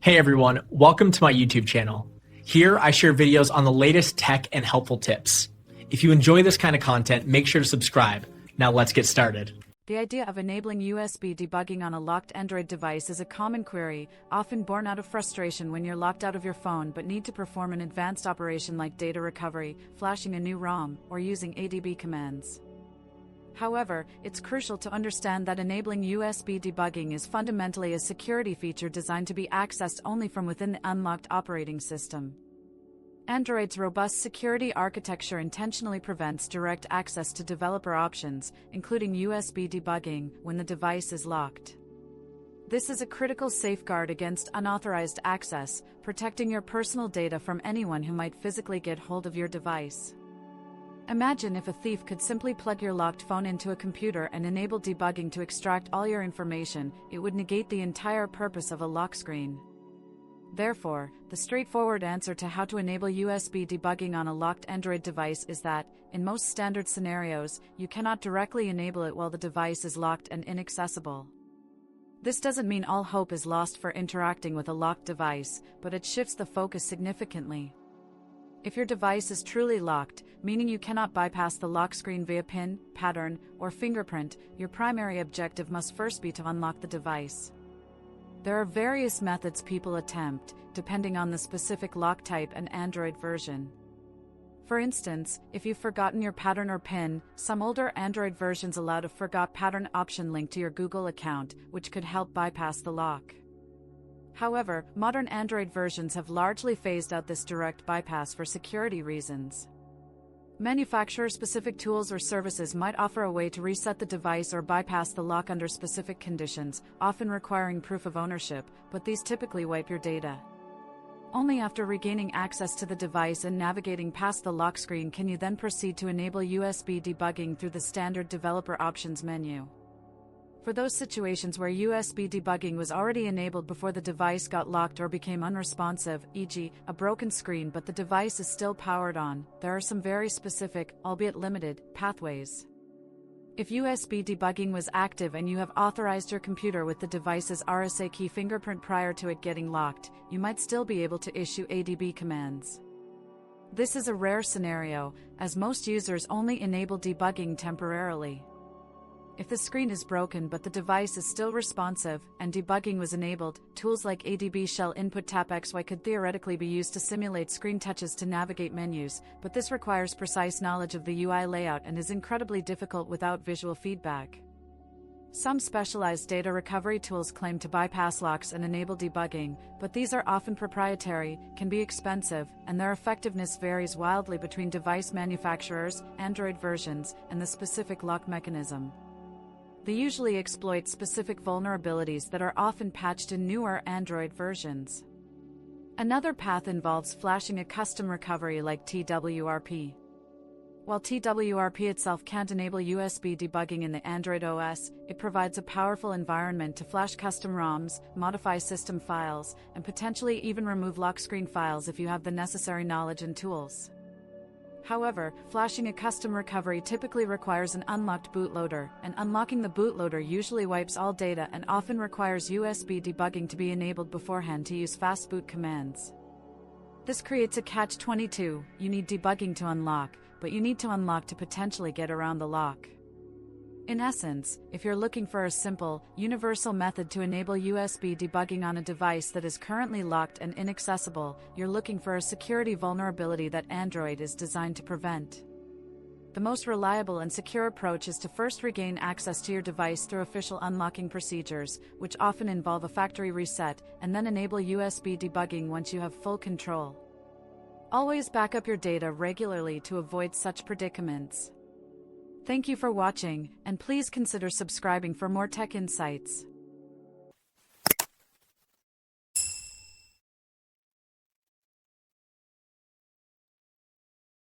Hey everyone, welcome to my YouTube channel. Here I share videos on the latest tech and helpful tips. If you enjoy this kind of content, make sure to subscribe. Now let's get started. The idea of enabling USB debugging on a locked Android device is a common query, often born out of frustration when you're locked out of your phone but need to perform an advanced operation like data recovery, flashing a new ROM, or using ADB commands. However, it's crucial to understand that enabling USB debugging is fundamentally a security feature designed to be accessed only from within the unlocked operating system. Android's robust security architecture intentionally prevents direct access to developer options, including USB debugging, when the device is locked. This is a critical safeguard against unauthorized access, protecting your personal data from anyone who might physically get hold of your device. Imagine if a thief could simply plug your locked phone into a computer and enable debugging to extract all your information. It would negate the entire purpose of a lock screen. Therefore, the straightforward answer to how to enable USB debugging on a locked Android device is that, in most standard scenarios, you cannot directly enable it while the device is locked and inaccessible. This doesn't mean all hope is lost for interacting with a locked device, but it shifts the focus significantly. If your device is truly locked, meaning you cannot bypass the lock screen via PIN, pattern, or fingerprint, your primary objective must first be to unlock the device. There are various methods people attempt, depending on the specific lock type and Android version. For instance, if you've forgotten your pattern or PIN, some older Android versions allow a forgot pattern option linked to your Google account, which could help bypass the lock. However, modern Android versions have largely phased out this direct bypass for security reasons. Manufacturer-specific tools or services might offer a way to reset the device or bypass the lock under specific conditions, often requiring proof of ownership, but these typically wipe your data. Only after regaining access to the device and navigating past the lock screen can you then proceed to enable USB debugging through the standard developer options menu. For those situations where USB debugging was already enabled before the device got locked or became unresponsive, e.g., a broken screen but the device is still powered on, there are some very specific, albeit limited, pathways. If USB debugging was active and you have authorized your computer with the device's RSA key fingerprint prior to it getting locked, you might still be able to issue ADB commands. This is a rare scenario, as most users only enable debugging temporarily. If the screen is broken but the device is still responsive, and debugging was enabled, tools like ADB Shell Input Tap XY could theoretically be used to simulate screen touches to navigate menus, but this requires precise knowledge of the UI layout and is incredibly difficult without visual feedback. Some specialized data recovery tools claim to bypass locks and enable debugging, but these are often proprietary, can be expensive, and their effectiveness varies wildly between device manufacturers, Android versions, and the specific lock mechanism. They usually exploit specific vulnerabilities that are often patched in newer Android versions. Another path involves flashing a custom recovery like TWRP. While TWRP itself can't enable USB debugging in the Android OS, it provides a powerful environment to flash custom ROMs, modify system files, and potentially even remove lock screen files if you have the necessary knowledge and tools. However, flashing a custom recovery typically requires an unlocked bootloader, and unlocking the bootloader usually wipes all data and often requires USB debugging to be enabled beforehand to use fast boot commands. This creates a catch-22, you need debugging to unlock, but you need to unlock to potentially get around the lock. In essence, if you're looking for a simple, universal method to enable USB debugging on a device that is currently locked and inaccessible, you're looking for a security vulnerability that Android is designed to prevent. The most reliable and secure approach is to first regain access to your device through official unlocking procedures, which often involve a factory reset, and then enable USB debugging once you have full control. Always back up your data regularly to avoid such predicaments. Thank you for watching, and please consider subscribing for more tech insights.